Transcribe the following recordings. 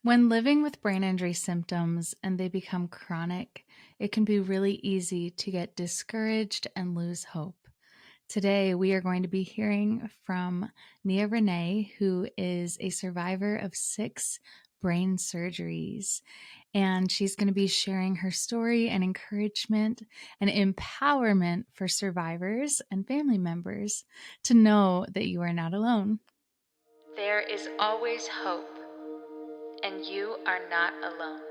When living with brain injury symptoms and they become chronic, it can be really easy to get discouraged and lose hope. Today, we are going to be hearing from Nia Renee, who is a survivor of 6 brain surgeries. And she's going to be sharing her story and encouragement and empowerment for survivors and family members to know that you are not alone. There is always hope, and you are not alone.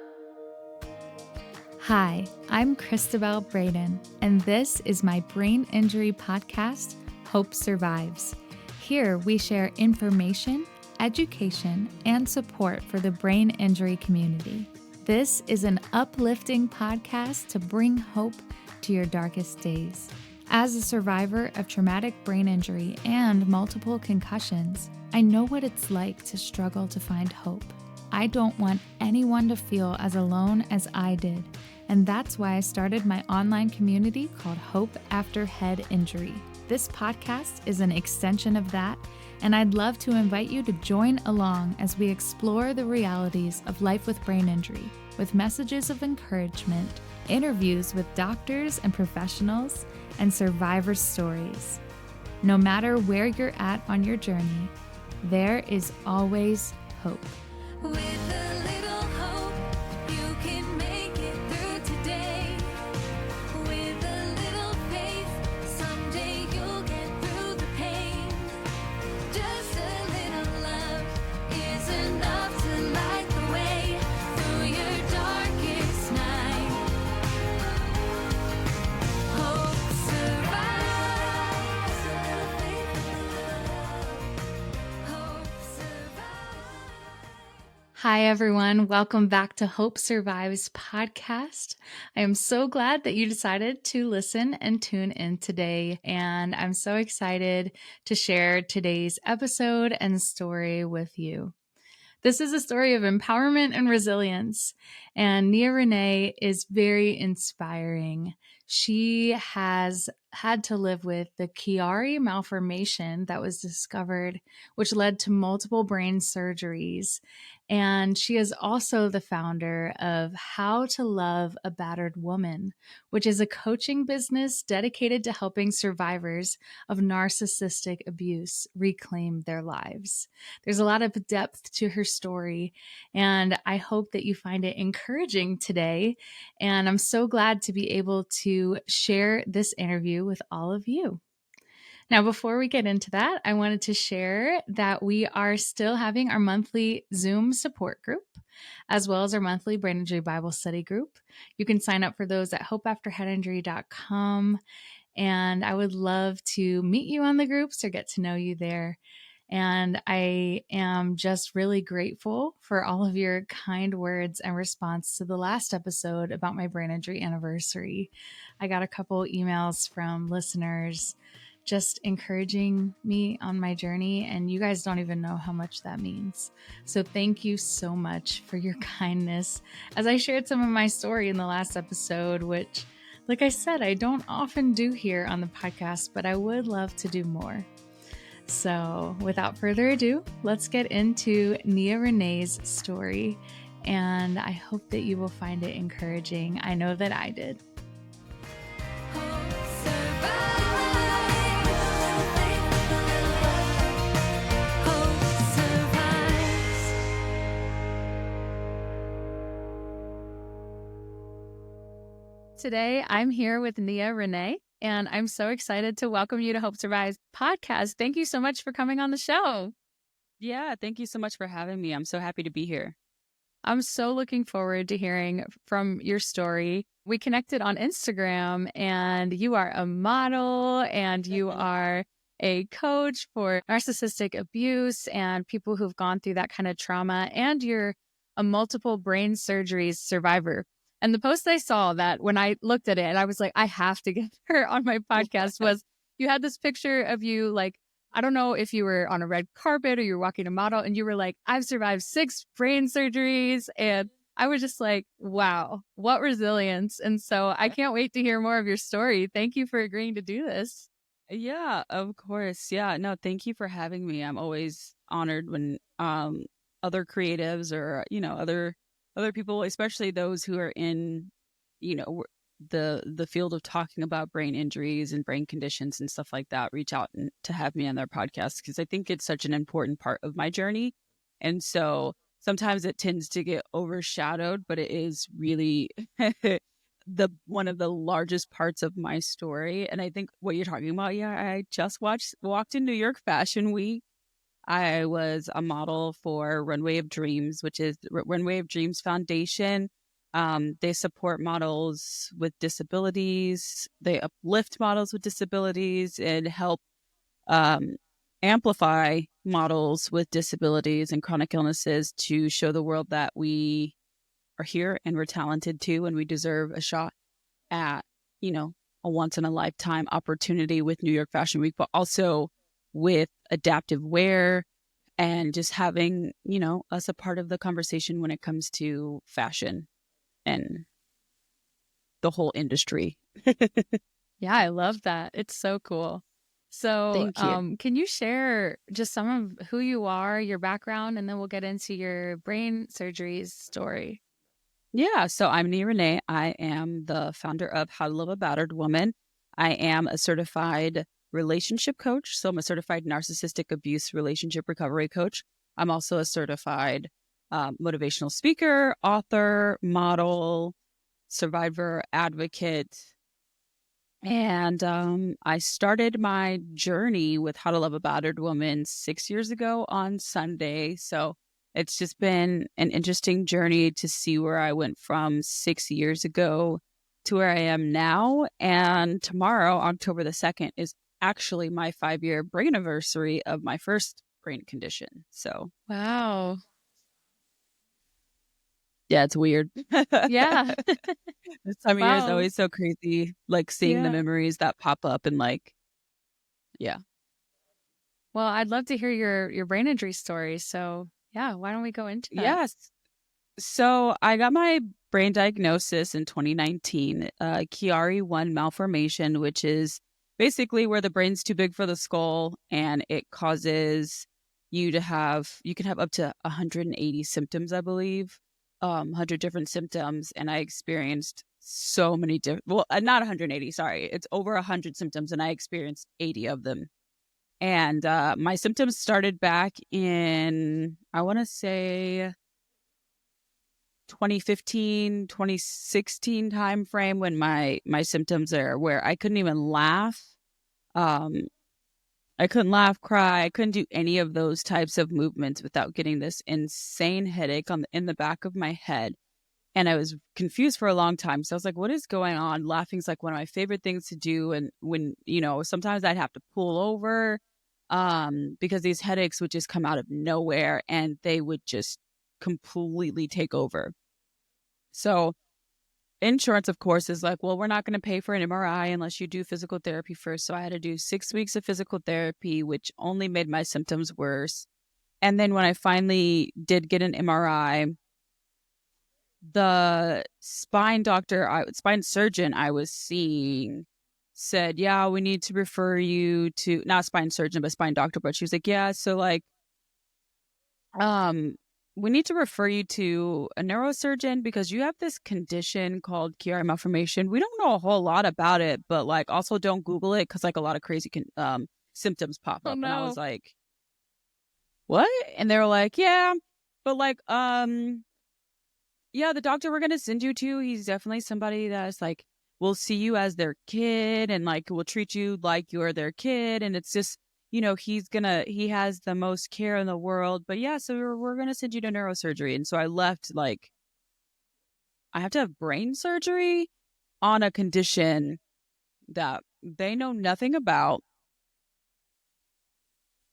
Hi, I'm Cristabelle Braden, and this is my brain injury podcast, Hope Survives. Here we share information, education, and support for the brain injury community. This is an uplifting podcast to bring hope to your darkest days. As a survivor of traumatic brain injury and multiple concussions, I know what it's like to struggle to find hope. I don't want anyone to feel as alone as I did, and that's why I started my online community called Hope After Head Injury. This podcast is an extension of that, and I'd love to invite you to join along as we explore the realities of life with brain injury, with messages of encouragement, interviews with doctors and professionals, and survivor stories. No matter where you're at on your journey, there is always hope. With a little hope, you can make it through today. With a little faith, someday you'll get through the pain. Just a little love is enough to light the way through your darkest night. Hope survives. Hope survives. Hi, everyone. Welcome back to Hope Survives podcast. I am so glad that you decided to listen and tune in today. And I'm so excited to share today's episode and story with you. This is a story of empowerment and resilience. And Nia Renee is very inspiring. She has had to live with the Chiari Malformation that was discovered, which led to multiple brain surgeries. And she is also the founder of How to Love a Battered Woman, which is a coaching business dedicated to helping survivors of narcissistic abuse reclaim their lives. There's a lot of depth to her story, and I hope that you find it encouraging today. And I'm so glad to be able to share this interview with all of you. Now, before we get into that, I wanted to share that we are still having our monthly Zoom support group, as well as our monthly brain injury Bible study group. You can sign up for those at hopeafterheadinjury.com, and I would love to meet you on the groups or get to know you there. And I am just really grateful for all of your kind words and response to the last episode about my brain injury anniversary. I got a couple emails from listeners just encouraging me on my journey, and you guys don't even know how much that means. So thank you so much for your kindness as I shared some of my story in the last episode, which, like I said, I don't often do here on the podcast, but I would love to do more. So without further ado, let's get into Nia Renee's story, and I hope that you will find it encouraging. I know that I did. Today, I'm here with Nia Renee, and I'm so excited to welcome you to Hope Survives podcast. Thank you so much for coming on the show. Yeah, thank you so much for having me. I'm so happy to be here. I'm so looking forward to hearing from your story. We connected on Instagram, and you are a model, and you are a coach for narcissistic abuse and people who've gone through that kind of trauma, and you're a multiple brain surgeries survivor. And the post I saw that when I looked at it, and I was like, I have to get her on my podcast, was you had this picture of you, like, I don't know if you were on a red carpet or you were walking a model, and you were like, I've survived 6 brain surgeries. And I was just like, wow, what resilience. And so I can't wait to hear more of your story. Thank you for agreeing to do this. Yeah, of course. Yeah, no, thank you for having me. I'm always honored when other creatives or, other people, especially those who are in, the field of talking about brain injuries and brain conditions and stuff like that, reach out and to have me on their podcast, because I think it's such an important part of my journey. And so sometimes it tends to get overshadowed, but it is really the one of the largest parts of my story. And I think what you're talking about, yeah, I just walked in New York Fashion Week. I was a model for Runway of Dreams, which is Runway of Dreams Foundation. They support models with disabilities. They uplift models with disabilities and help um, amplify models with disabilities and chronic illnesses to show the world that we are here and we're talented too, and we deserve a shot at, a once in a lifetime opportunity with New York Fashion Week, but also with adaptive wear and just having, us a part of the conversation when it comes to fashion and the whole industry. Yeah, I love that. It's so cool. So, Thank you. can you share just some of who you are, your background, and then we'll get into your brain surgeries story? Yeah, so I'm Nia Renee. I am the founder of How to Love a Battered Woman. I am a certified relationship coach. So I'm a certified narcissistic abuse relationship recovery coach. I'm also a certified motivational speaker, author, model, survivor, advocate. And I started my journey with How to Love a Battered Woman 6 years ago on Sunday. So it's just been an interesting journey to see where I went from 6 years ago to where I am now. And tomorrow, October the 2nd, is actually my 5-year brain anniversary of my first brain condition. So Wow. yeah, it's weird. Yeah. This time of year is Wow. always so crazy, like seeing the Yeah. memories that pop up and like, yeah. Well, I'd love to hear your brain injury story. So, yeah, why don't we go into that? Yes. So I got my brain diagnosis in 2019, Chiari 1 malformation, which is basically where the brain's too big for the skull and it causes you can have up to 180 symptoms, I believe, 100 different symptoms. And I experienced so many different, well, not 180, sorry. It's over 100 symptoms and I experienced 80 of them. And my symptoms started back in, I want to say, 2015, 2016 time frame, when my symptoms are where I couldn't even laugh. um I couldn't laugh, cry, I couldn't do any of those types of movements without getting this insane headache in the back of my head. And I was confused for a long time, so I was like, what is going on? Laughing's like one of my favorite things to do. And when, sometimes I'd have to pull over because these headaches would just come out of nowhere and they would just completely take over. So insurance, of course, is like, well, we're not going to pay for an MRI unless you do physical therapy first. So I had to do 6 weeks of physical therapy, which only made my symptoms worse. And then when I finally did get an MRI, the spine surgeon I was seeing said, yeah, we need to refer you to, not spine surgeon, but spine doctor. But she was like, yeah, so like, um, we need to refer you to a neurosurgeon because you have this condition called Chiari Malformation. We don't know a whole lot about it, but like also don't Google it because like a lot of crazy symptoms pop Oh up. And I was no. like, what? And they were like, yeah, but like, yeah, the doctor we're gonna send you to, he's definitely somebody that's like will see you as their kid and like will treat you like you're their kid. And it's just, he has the most care in the world. But yeah, so we're gonna send you to neurosurgery. And so I left like, I have to have brain surgery on a condition that they know nothing about.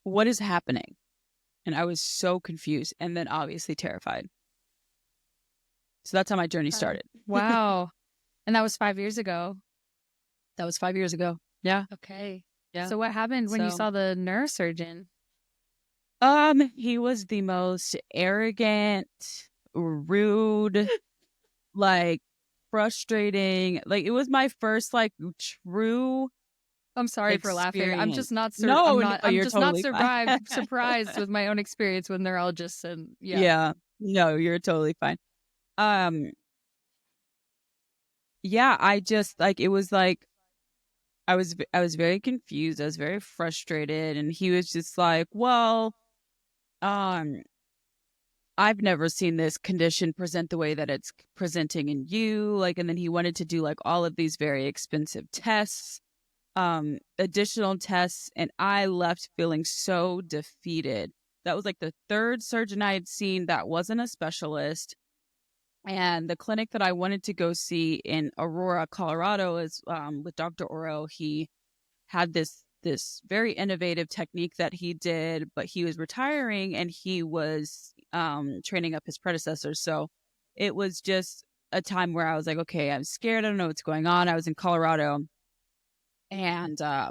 What is happening? And I was so confused and then obviously terrified. So that's how my journey started. Wow. And that was 5 years ago. That was 5 years ago. Yeah. Okay. Yeah. So what happened when you So saw the neurosurgeon? he was the most arrogant, rude, like frustrating. Like it was my first like true I'm sorry for laughing. I'm experience. just not No, no, I'm you're just not totally fine. surprised with my own experience when neurologists and yeah. Yeah. No, you're totally fine. Um, yeah, I just like it was like I was very confused. I was very frustrated, and he was just like, "Well, um, I've never seen this condition present the way that it's presenting in you." Like, and then he wanted to do like all of these very expensive tests, additional tests, and I left feeling so defeated. That was like the third surgeon I had seen that wasn't a specialist. And the clinic that I wanted to go see in Aurora, Colorado, is with Dr. Oro. He had this very innovative technique that he did, but he was retiring and he was training up his predecessors. So it was just a time where I was like, okay, I'm scared. I don't know what's going on. I was in Colorado, and I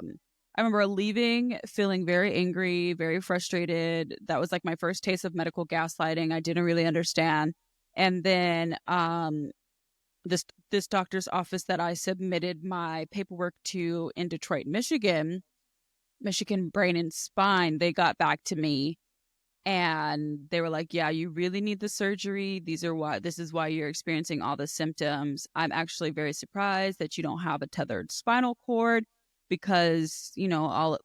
remember leaving feeling very angry, very frustrated. That was like my first taste of medical gaslighting. I didn't really understand. And then this doctor's office that I submitted my paperwork to in Detroit, Michigan Brain and Spine, they got back to me and they were like, "Yeah, you really need the surgery. This is why you're experiencing all the symptoms. I'm actually very surprised that you don't have a tethered spinal cord because, I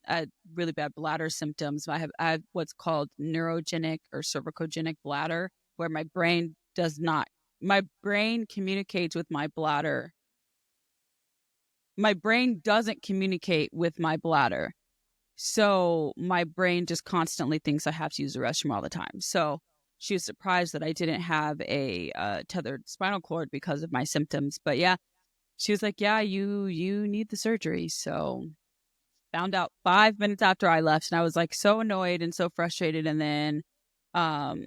had really bad bladder symptoms. I have what's called neurogenic or cervicogenic bladder, where my brain communicates with my bladder. My brain doesn't communicate with my bladder. So my brain just constantly thinks I have to use the restroom all the time. So she was surprised that I didn't have a tethered spinal cord because of my symptoms. But yeah, she was like, "Yeah, you need the surgery." So found out 5 minutes after I left, and I was like so annoyed and so frustrated. And um,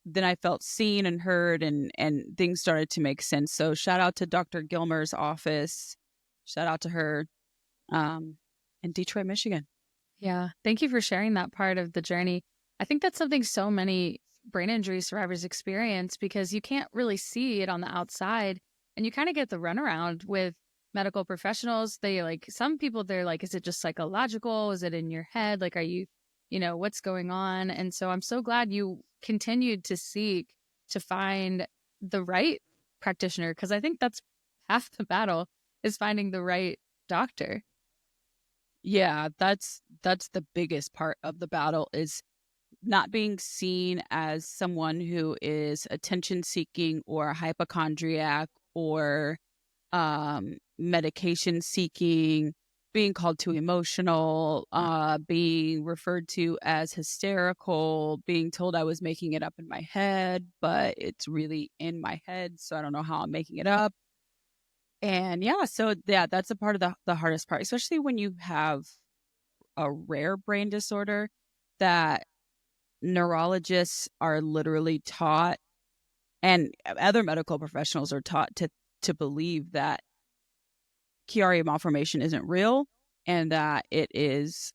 then I felt seen and heard, and things started to make sense. So shout out to Dr. Gilmer's office. Shout out to her, um, in Detroit, Michigan. Yeah. Thank you for sharing that part of the journey. I think that's something so many brain injury survivors experience because you can't really see it on the outside and you kind of get the runaround with medical professionals. They like some people, they're like, is it just psychological? Is it in your head? Like, are you, what's going on? And so I'm so glad you continued to seek to find the right practitioner because I think that's half the battle is finding the right doctor. Yeah, that's the biggest part of the battle is not being seen as someone who is attention seeking or hypochondriac or medication seeking, being called too emotional, being referred to as hysterical, being told I was making it up in my head, but it's really in my head, so I don't know how I'm making it up. And yeah, so yeah, that's a part of the hardest part, especially when you have a rare brain disorder that neurologists are literally taught and other medical professionals are taught to believe that Chiari malformation isn't real and that it is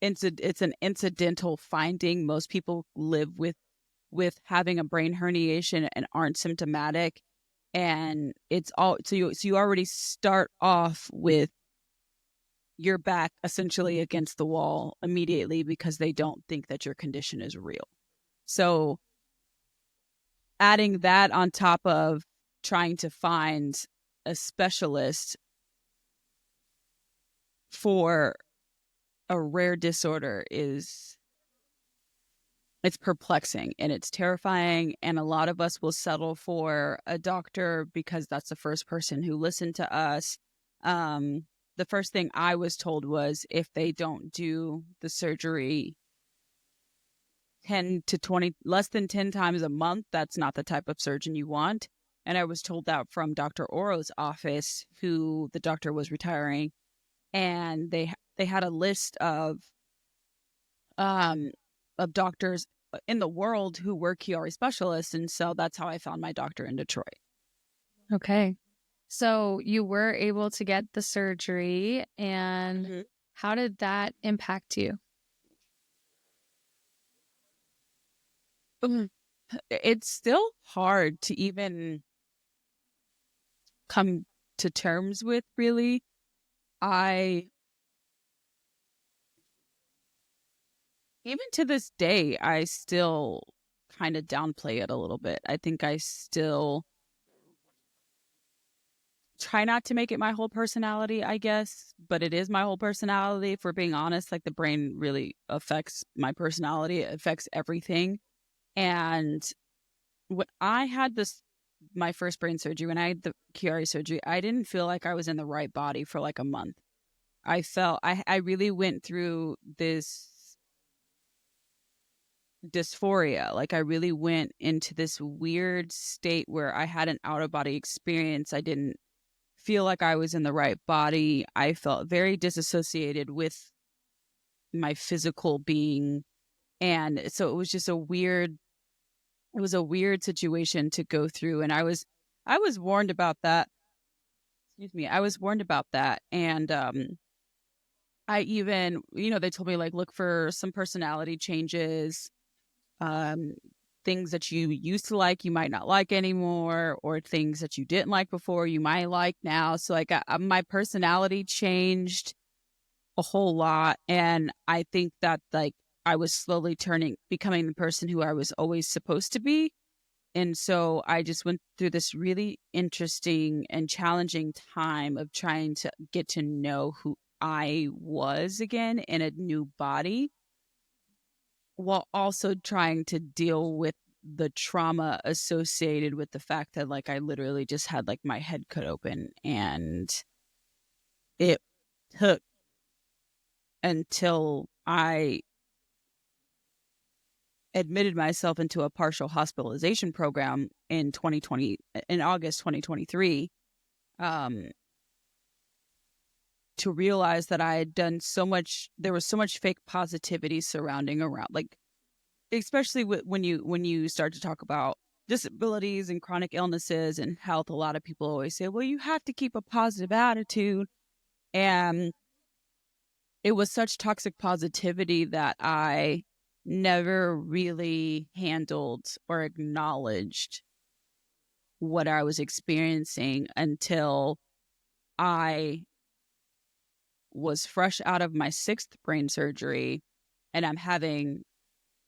it's an incidental finding. Most people live with having a brain herniation and aren't symptomatic, and it's all so you already start off with your back essentially against the wall immediately because they don't think that your condition is real. So adding that on top of trying to find a specialist for a rare disorder is it's perplexing and it's terrifying, and a lot of us will settle for a doctor because that's the first person who listened to us. The first thing I was told was if they don't do the surgery 10 to 20, less than 10 times a month, that's not the type of surgeon you want. And I was told that from Dr. Oro's office, who the doctor was retiring, and they had a list um of doctors in the world who were Chiari specialists, and so that's how I found my doctor in Detroit. Okay. So you were able to get the surgery, and how did that impact you? It's still hard to even come to terms with, really. Even to this day, I still kind of downplay it a little bit. I think I still try not to make it my whole personality, I guess, but it is my whole personality. If we're being honest, like the brain really affects my personality, it affects everything. And when I had my first brain surgery, when I had the Chiari surgery, I didn't feel like I was in the right body for like a month. I really went through this dysphoria. Like I really went into this weird state where I had an out of body experience. I didn't feel like I was in the right body. I felt very disassociated with my physical being. And so it was just it was a weird situation to go through. And I was warned about that. Excuse me. I was warned about that. And, I even, they told me like, look for some personality changes, um, things that you used to like, you might not like anymore, or things that you didn't like before, you might like now. So like my personality changed a whole lot. And I think that like I was slowly becoming the person who I was always supposed to be. And so I just went through this really interesting and challenging time of trying to get to know who I was again in a new body, while also trying to deal with the trauma associated with the fact that like I literally just had like my head cut open, and it took until I admitted myself into a partial hospitalization program in August 2023, to realize that I had done there was so much fake positivity surrounding around, like, especially when you start to talk about disabilities and chronic illnesses and health. A lot of people always say, well, you have to keep a positive attitude. And it was such toxic positivity that I never really handled or acknowledged what I was experiencing until I was fresh out of my 6th brain surgery, and I'm having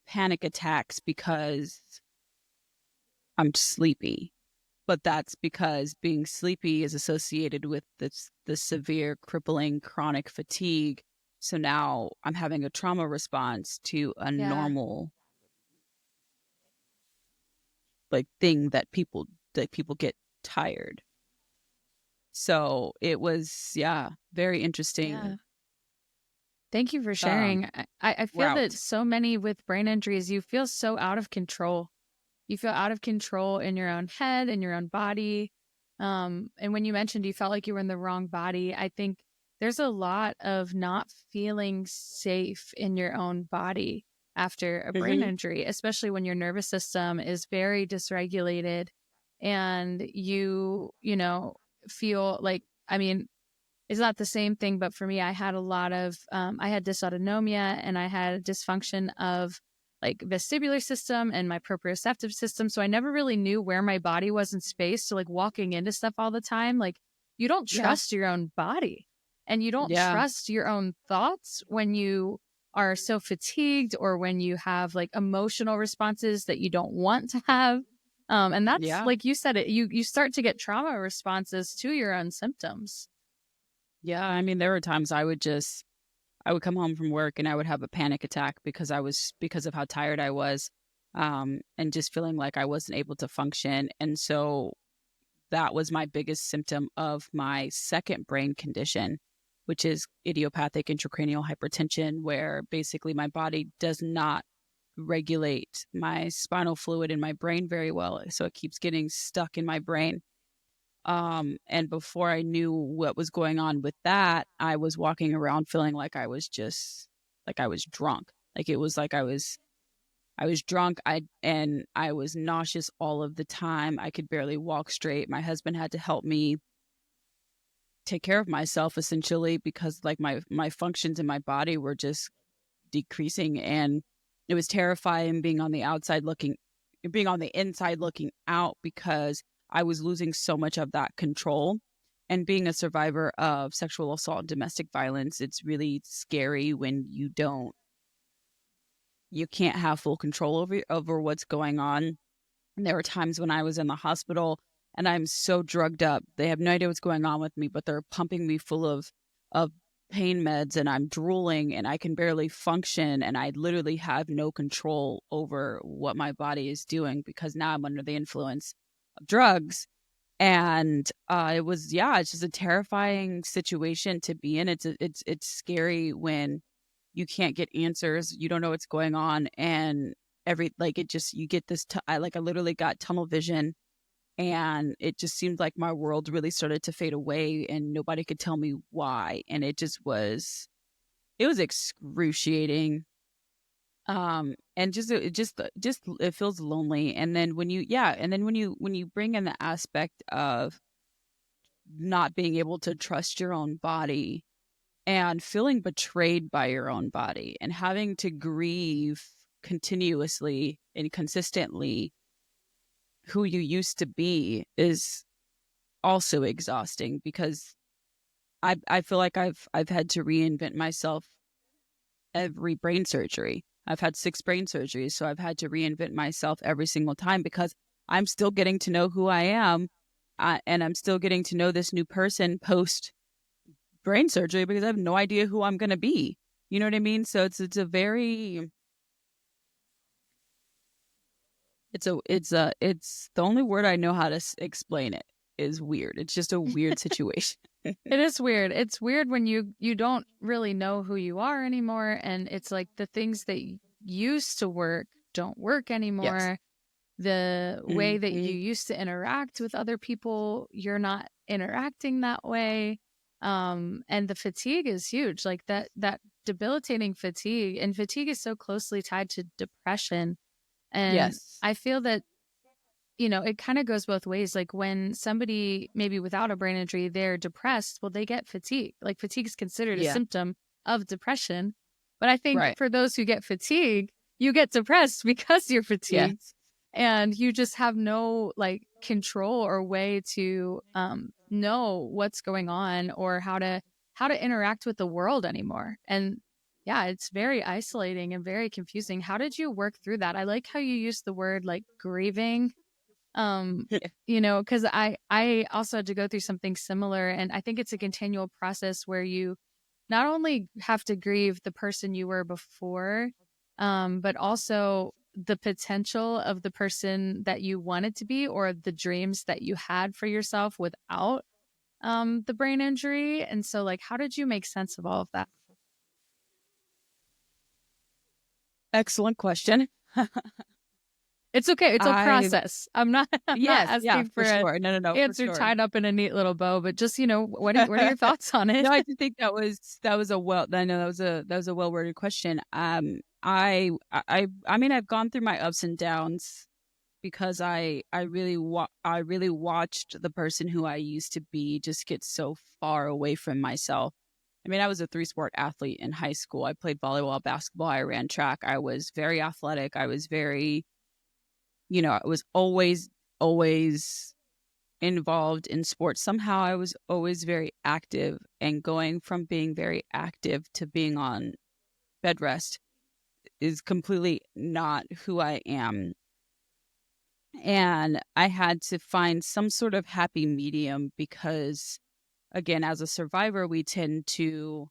panic attacks because I'm sleepy. But that's because being sleepy is associated with the severe crippling chronic fatigue. So now I'm having a trauma response to a Yeah. normal like thing that people get tired. So it was, yeah, very Yeah. interesting Thank you for sharing. I feel that route. so many with brain injuries, you feel so out of control. You feel out of control in your own head, in your own body. And when you mentioned you felt like you were in the wrong body, I think there's a lot of not feeling safe in your own body after a brain Mm-hmm. injury, especially when your nervous system is very dysregulated and feel like, I mean, it's not the same thing, but for me, I had a lot of, I had dysautonomia and I had a dysfunction of like vestibular system and my proprioceptive system. So I never really knew where my body was in space. So like walking into stuff all the time, like you don't Yeah. trust your own body and you don't Yeah. trust your own thoughts when you are so fatigued or when you have like emotional responses that you don't want to have. And that's Yeah. like you said it, you start to get trauma responses to your own symptoms. Yeah. I mean, there were times I would come home from work and I would have a panic attack because of how tired I was, and just feeling like I wasn't able to function. And so that was my biggest symptom of my second brain condition, which is idiopathic intracranial hypertension, where basically my body does not regulate my spinal fluid in my brain very well. So it keeps getting stuck in my brain. And before I knew what was going on with that, I was walking around feeling like I was drunk. Like it was like I was drunk. And I was nauseous all of the time. I could barely walk straight. My husband had to help me take care of myself essentially, because like my functions in my body were just decreasing, and it was terrifying being on the inside looking out, because I was losing so much of that control. and being a survivor of sexual assault and domestic violence, it's really scary when you can't have full control over what's going on. And there were times when I was in the hospital and I'm so drugged up. They have no idea what's going on with me, but they're pumping me full of pain meds, and I'm drooling and I can barely function, and I literally have no control over what my body is doing because now I'm under the influence of drugs. And it was, yeah, it's just a terrifying situation to be in. It's scary when you can't get answers, you don't know what's going on, and it just, you get this I literally got tunnel vision, and it just seemed like my world really started to fade away and nobody could tell me why, and it was excruciating. And just it feels lonely. And then when you bring in the aspect of not being able to trust your own body and feeling betrayed by your own body and having to grieve continuously and consistently who you used to be is also exhausting, because I feel like I've had to reinvent myself every brain surgery. I've had 6 brain surgeries, so I've had to reinvent myself every single time because I'm still getting to know who I am, and I'm still getting to know this new person post brain surgery because I have no idea who I'm going to be. You know what I mean? So it's the only word I know how to explain it is weird. It's just a weird situation. It is weird. It's weird when you don't really know who you are anymore, and it's like the things that used to work don't work anymore. Yes. The way that you used to interact with other people, you're not interacting that way. And the fatigue is huge. Like that debilitating fatigue, and fatigue is so closely tied to depression. And Yes. I feel that, it kind of goes both ways. Like when somebody maybe without a brain injury, they're depressed, well, they get fatigue. Like fatigue is considered a symptom of depression. But I think for those who get fatigue, you get depressed because you're fatigued. Yes. And you just have no like control or way to know what's going on or how to interact with the world anymore. And yeah, it's very isolating and very confusing. How did you work through that? I like how you use the word like grieving. Because I also had to go through something similar, and I think it's a continual process where you not only have to grieve the person you were before, but also the potential of the person that you wanted to be, or the dreams that you had for yourself without the brain injury. And so like, how did you make sense of all of that? Excellent question. It's okay. It's a process. I'm not asking for sure. an answer for sure. tied up in a neat little bow, but just, what are your thoughts on it? No, I think that was a well worded question. I mean, I've gone through my ups and downs because I really watched the person who I used to be just get so far away from myself. I mean, I was a 3-sport athlete in high school. I played volleyball, basketball, I ran track. I was very athletic. I was very, I was always involved in sports. Somehow I was always very active, and going from being very active to being on bed rest is completely not who I am. And I had to find some sort of happy medium because, again, as a survivor, we tend to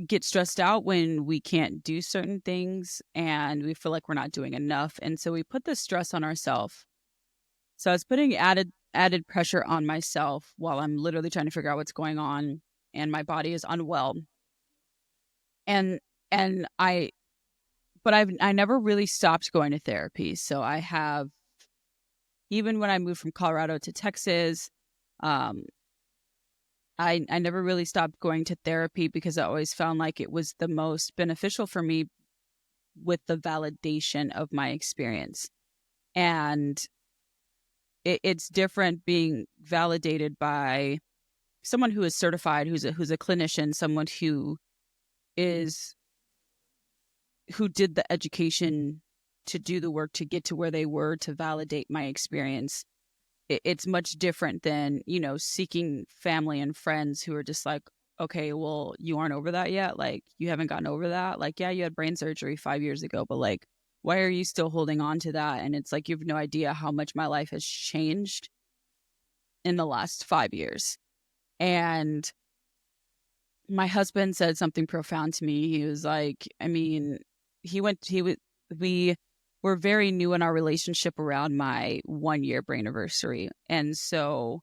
get stressed out when we can't do certain things and we feel like we're not doing enough. And so we put the stress on ourselves. So I was putting added pressure on myself while I'm literally trying to figure out what's going on, and my body is unwell. And I never really stopped going to therapy. So I have, even when I moved from Colorado to Texas, I never really stopped going to therapy because I always found like it was the most beneficial for me with the validation of my experience. And it's different being validated by someone who is certified, who's a clinician, someone who did the education to do the work to get to where they were, to validate my experience. it's much different than, you know, seeking family and friends who are just like, okay, well, you aren't over that yet. Like, you haven't gotten over that. Like, yeah, you had brain surgery 5 years ago, but like, why are you still holding on to that? And it's like, you have no idea how much my life has changed in the last 5 years. And my husband said something profound to me. He was like, I mean, we were very new in our relationship around my 1 year brain anniversary. And so,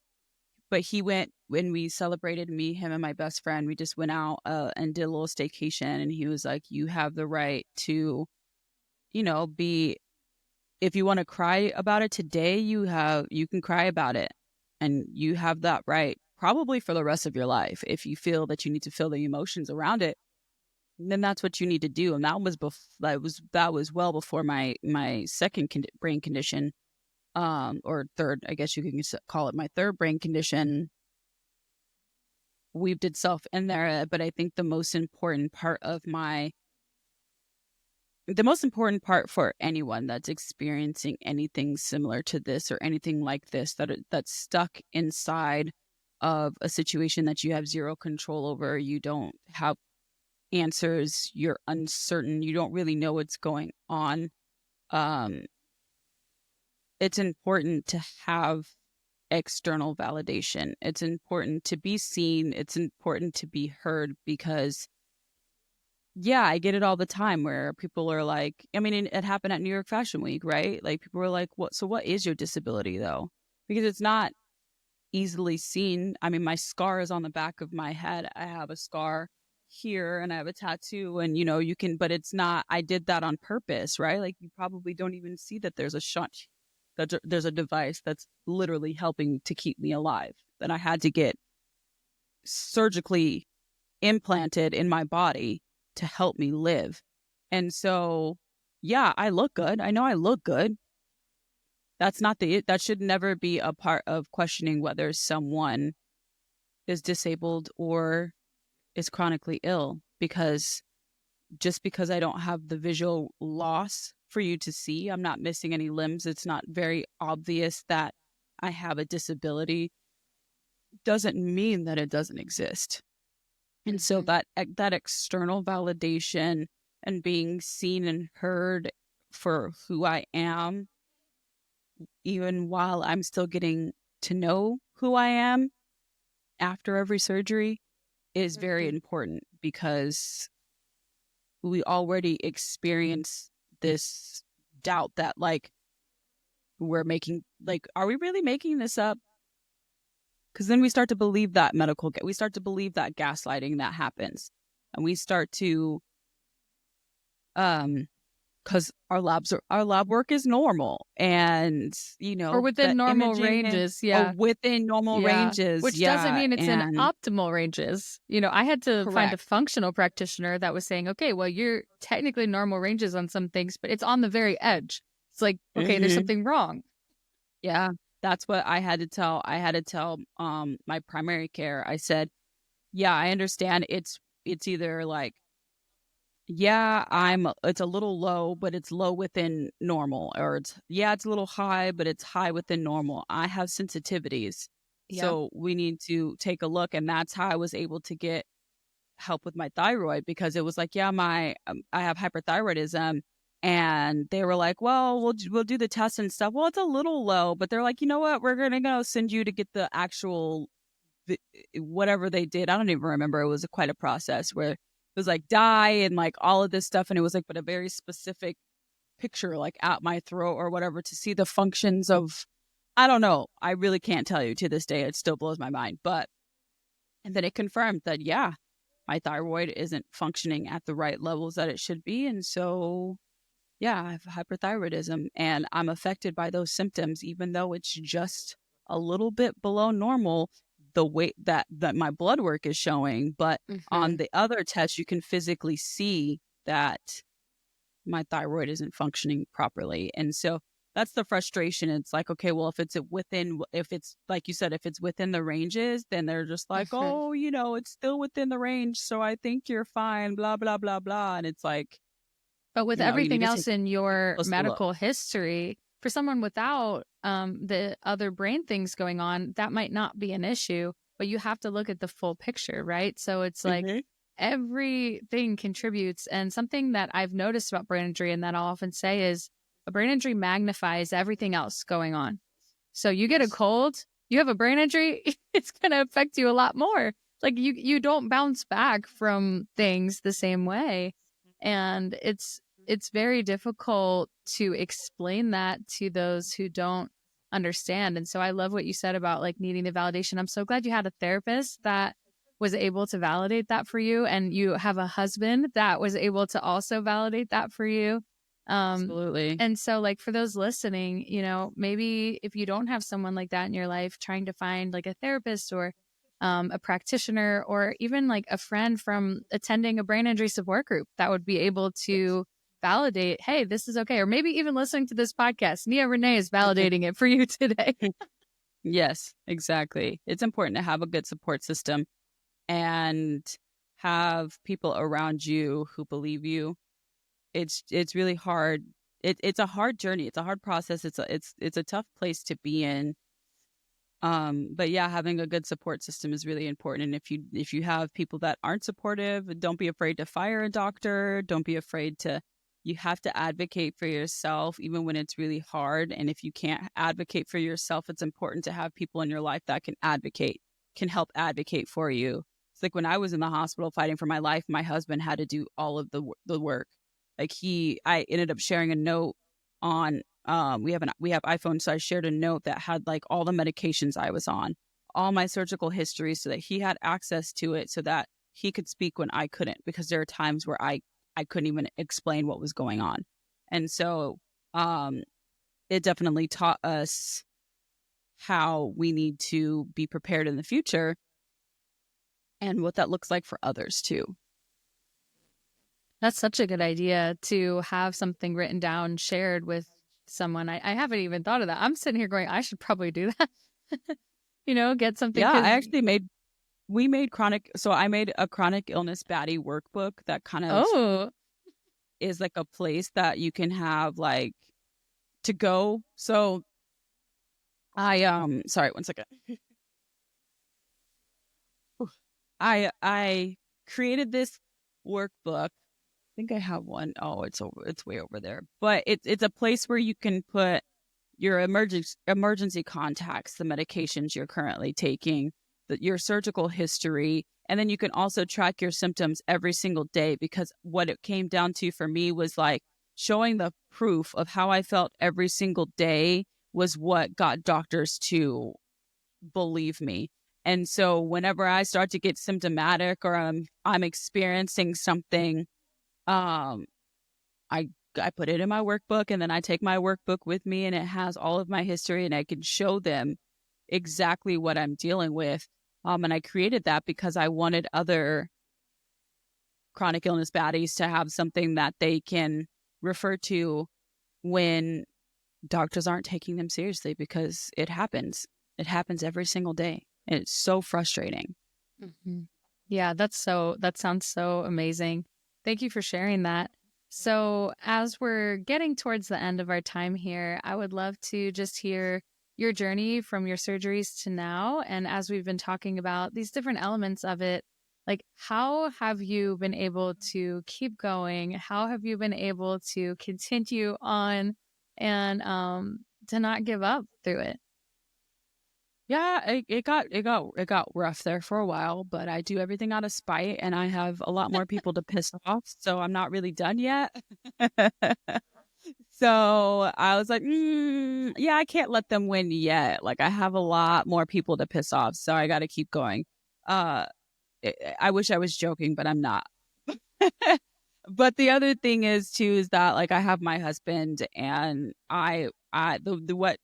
but he went, when we celebrated, me, him, and my best friend, we just went out and did a little staycation. And he was like, you have the right to, you know, if you want to cry about it today, you can cry about it. And you have that right probably for the rest of your life. If you feel that you need to feel the emotions around it, then that's what you need to do. And that was well before my second brain condition, or third, I guess you can call it my third brain condition, weaved itself in there. But I think the most important part for anyone that's experiencing anything similar to this or anything like this, that's stuck inside of a situation that you have zero control over, you don't have answers, you're uncertain, you don't really know what's going on. It's important to have external validation. It's important to be seen. It's important to be heard, because yeah, I get it all the time where people are like, I mean, it happened at New York Fashion Week, right? Like, people were like, what is your disability though? Because it's not easily seen. I mean, my scar is on the back of my head. I have a scar here and I have a tattoo, and you know, but it's not, I did that on purpose, right? Like, you probably don't even see that there's there's a device that's literally helping to keep me alive, that I had to get surgically implanted in my body to help me live. And so, yeah, I look good. I know I look good. That should never be a part of questioning whether someone is disabled or is chronically ill, because just because I don't have the visual loss for you to see, I'm not missing any limbs, it's not very obvious that I have a disability, doesn't mean that it doesn't exist. And so that external validation and being seen and heard for who I am, even while I'm still getting to know who I am after every surgery, is very important, because we already experience this doubt that, like, are we really making this up? Because then we start to believe that we start to believe that gaslighting that happens, and we start to, because our lab work is normal, and you know, or within normal ranges, or within normal ranges, which doesn't mean it's in optimal ranges. You know, I had to find a functional practitioner that was saying, okay, well, you're technically normal ranges on some things, but it's on the very edge. It's like, okay, there's something wrong. Yeah, that's what I had to tell. My primary care. I said, yeah, I understand. It's either like, yeah, it's a little low, but it's low within normal, or it's a little high, but it's high within normal. I have sensitivities. Yeah. So we need to take a look. And that's how I was able to get help with my thyroid, because it was like, yeah, I have hyperthyroidism. And they were like, well, we'll do the test and stuff. Well, it's a little low, but they're like, you know what? We're going to go send you to get the actual, whatever they did. I don't even remember. It was quite a process where it was like dye and like all of this stuff. And it was like, but a very specific picture, like at my throat or whatever, to see the functions of, I don't know. I really can't tell you to this day. It still blows my mind. And then it confirmed that, yeah, my thyroid isn't functioning at the right levels that it should be. And so, yeah, I have hyperthyroidism, and I'm affected by those symptoms, even though it's just a little bit below normal, the weight that my blood work is showing. But on the other test, you can physically see that my thyroid isn't functioning properly. And so that's the frustration. It's like, okay, well, if it's like you said, if it's within the ranges, then they're just like, oh, you know, it's still within the range, so I think you're fine, blah, blah, blah, blah. And it's like, but with everything else in your medical history, for someone without the other brain things going on, that might not be an issue, but you have to look at the full picture, right? So it's like everything contributes. And something that I've noticed about brain injury and that I'll often say is a brain injury magnifies everything else going on. So you get a cold, you have a brain injury, it's going to affect you a lot more. Like you don't bounce back from things the same way. And it's very difficult to explain that to those who don't understand. And so I love what you said about like needing the validation. I'm so glad you had a therapist that was able to validate that for you, and you have a husband that was able to also validate that for you. Absolutely. And so like for those listening, maybe if you don't have someone like that in your life, trying to find like a therapist or a practitioner, or even like a friend from attending a brain injury support group that would be able to validate, hey, this is okay. Or maybe even listening to this podcast, Nia Renee is validating it for you today. Yes, exactly. It's important to have a good support system and have people around you who believe you. It's really hard. It's a hard journey. It's a hard process. It's a tough place to be in. But yeah, having a good support system is really important. And if you have people that aren't supportive, don't be afraid to fire a doctor. Don't be afraid to. You have to advocate for yourself, even when it's really hard. And if you can't advocate for yourself, it's important to have people in your life that can help advocate for you. It's like when I was in the hospital fighting for my life, my husband had to do all of the work. Like I ended up sharing a note on, we have iPhone. So I shared a note that had like all the medications I was on, all my surgical history, so that he had access to it, so that he could speak when I couldn't, because there are times where I couldn't even explain what was going on. And so, it definitely taught us how we need to be prepared in the future and what that looks like for others too. That's such a good idea, to have something written down, shared with someone. I haven't even thought of that. I'm sitting here going, I should probably do that. Get something. Yeah, we made I made a chronic illness baddie workbook that kind of is like a place that you can have like to go. So sorry, one second. I created this workbook. I think I have one. Oh, it's way over there. But it's a place where you can put your emergency contacts, the medications you're currently taking, your surgical history, and then you can also track your symptoms every single day, because what it came down to for me was like showing the proof of how I felt every single day was what got doctors to believe me. And so whenever I start to get symptomatic, or I'm experiencing something, I put it in my workbook, and then I take my workbook with me, and it has all of my history, and I can show them exactly what I'm dealing with. And I created that because I wanted other chronic illness baddies to have something that they can refer to when doctors aren't taking them seriously, because it happens. It happens every single day. And it's so frustrating. Mm-hmm. Yeah, that sounds so amazing. Thank you for sharing that. So as we're getting towards the end of our time here, I would love to just hear your journey from your surgeries to now. And as we've been talking about these different elements of it, like how have you been able to keep going? How have you been able to continue on and to not give up through it? Yeah, it got rough there for a while, but I do everything out of spite, and I have a lot more people to piss off, so I'm not really done yet. So I was like, yeah, I can't let them win yet. Like, I have a lot more people to piss off, so I got to keep going. I wish I was joking, but I'm not. But the other thing is too, is that like I have my husband, and what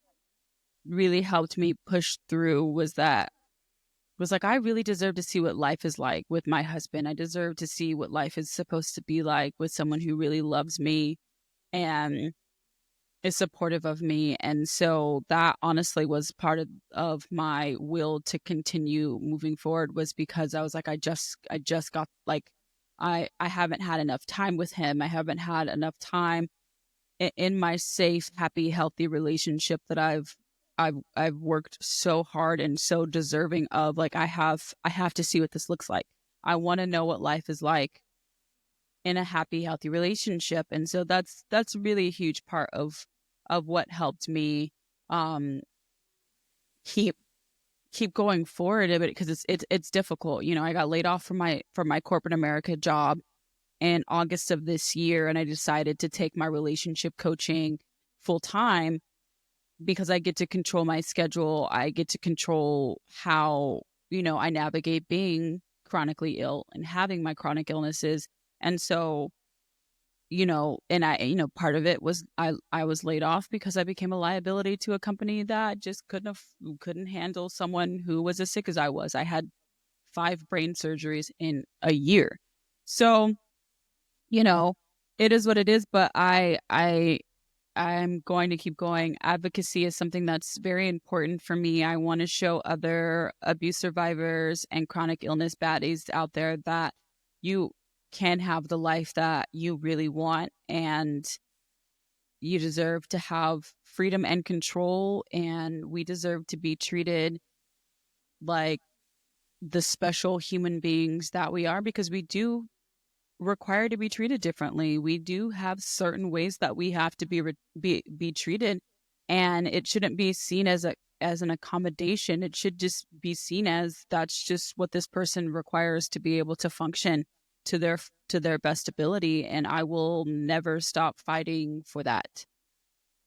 really helped me push through was like I really deserve to see what life is like with my husband. I deserve to see what life is supposed to be like with someone who really loves me and is supportive of me. And so that honestly was part of my will to continue moving forward, was because I was like, I just got like, I haven't had enough time with him. I haven't had enough time in my safe, happy, healthy relationship that I've worked so hard and so deserving of. Like I have to see what this looks like. I want to know what life is like in a happy, healthy relationship. And so that's really a huge part of what helped me um keep going forward a bit, because it's difficult. You know, I got laid off from my corporate America job in August of this year, and I decided to take my relationship coaching full time because I get to control my schedule. I get to control how, you know, I navigate being chronically ill and having my chronic illnesses. And so, you know, and I, you know, part of it was I was laid off because I became a liability to a company that just couldn't handle someone who was as sick as I was. I had 5 brain surgeries in a year. So, you know, it is what it is, but I'm going to keep going. Advocacy is something that's very important for me. I want to show other abuse survivors and chronic illness baddies out there that you can have the life that you really want, and you deserve to have freedom and control, and we deserve to be treated like the special human beings that we are, because we do require to be treated differently. We do have certain ways that we have to be treated, and it shouldn't be seen as an accommodation. It should just be seen as that's just what this person requires to be able to function to their best ability. And I will never stop fighting for that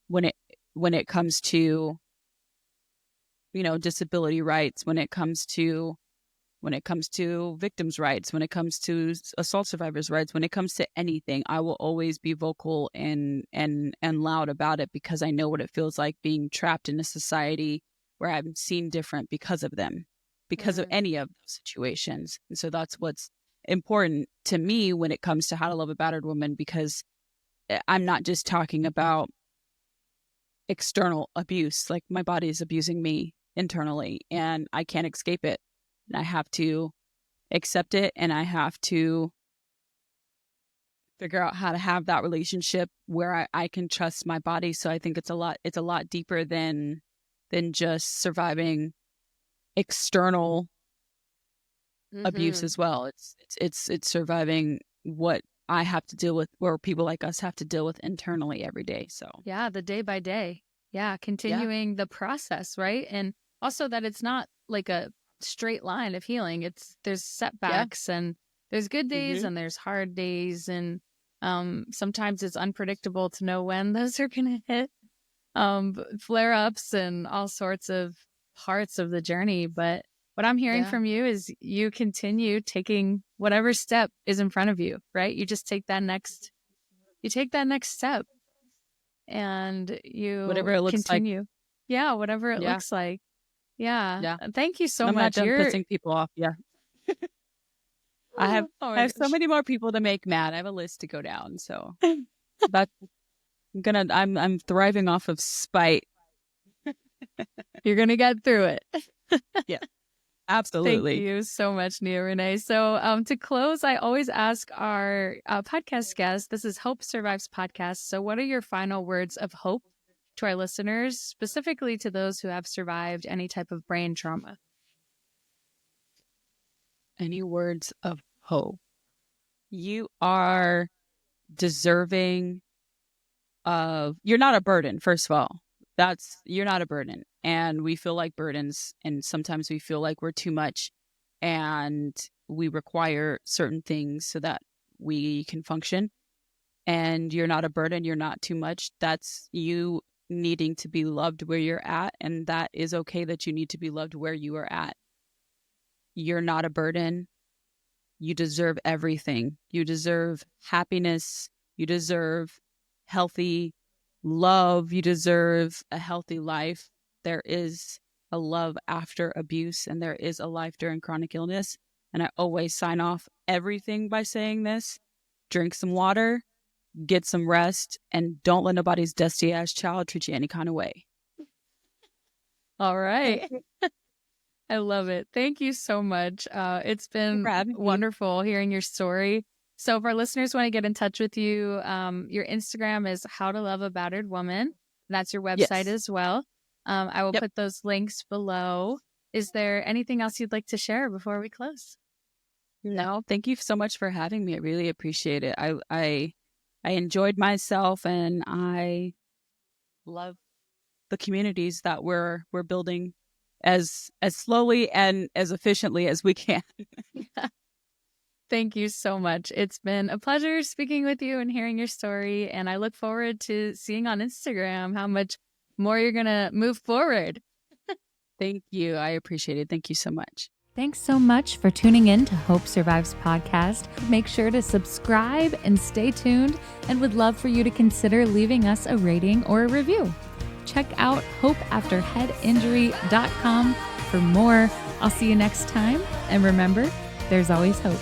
when it comes to, you know, disability rights, when it comes to victims' rights, when it comes to assault survivors' rights, when it comes to anything. I will always be vocal and loud about it, because I know what it feels like being trapped in a society where I'm seen different because of them, because of any of those situations. And so that's what's important to me when it comes to how to love a battered woman, because I'm not just talking about external abuse. Like, my body is abusing me internally, and I can't escape it. And I have to accept it, and I have to figure out how to have that relationship where I can trust my body. So I think it's a lot deeper than just surviving external abuse as well. It's surviving what I have to deal with, or people like us have to deal with internally every day. So yeah, the day by day. Yeah, continuing the process, right? And also that it's not like a straight line of healing. There's setbacks, and there's good days and there's hard days, and sometimes it's unpredictable to know when those are gonna hit. Flare-ups and all sorts of parts of the journey. But what I'm hearing from you is you continue taking whatever step is in front of you, right? You just take that next step, and you whatever it looks continue. like. Yeah, whatever it looks like. Yeah. Yeah. Thank you so I'm much. not done pissing people off. Yeah. I have so many more people to make mad. I have a list to go down. So that's I'm thriving off of spite. You're gonna get through it. Yeah. Absolutely. Thank you so much, Nia Renee. So to close, I always ask our podcast guests, this is Hope Survives podcast. So what are your final words of hope to our listeners, specifically to those who have survived any type of brain trauma? Any words of hope? You are deserving of, you're not a burden, first of all. You're not a burden. And we feel like burdens, and sometimes we feel like we're too much, and we require certain things so that we can function. And you're not a burden, you're not too much. That's you needing to be loved where you're at, and that is okay that you need to be loved where you are at. You're not a burden. You deserve everything. You deserve happiness. You deserve healthy love. You deserve a healthy life. There is a love after abuse, and there is a life during chronic illness. And I always sign off everything by saying this: drink some water, get some rest, and don't let nobody's dusty ass child treat you any kind of way. All right. I love it. Thank you so much. It's been wonderful hearing your story. So if our listeners want to get in touch with you, your Instagram is How to Love a Battered Woman. That's your website Yes. as well. I will Yep. put those links below. Is there anything else you'd like to share before we close? No, thank you so much for having me. I really appreciate it. I enjoyed myself, and I love the communities that we're building as slowly and as efficiently as we can. Thank you so much. It's been a pleasure speaking with you and hearing your story. And I look forward to seeing on Instagram how much more you're going to move forward. Thank you. I appreciate it. Thank you so much. Thanks so much for tuning in to Hope Survives podcast. Make sure to subscribe and stay tuned, and would love for you to consider leaving us a rating or a review. Check out hopeafterheadinjury.com for more. I'll see you next time. And remember, there's always hope.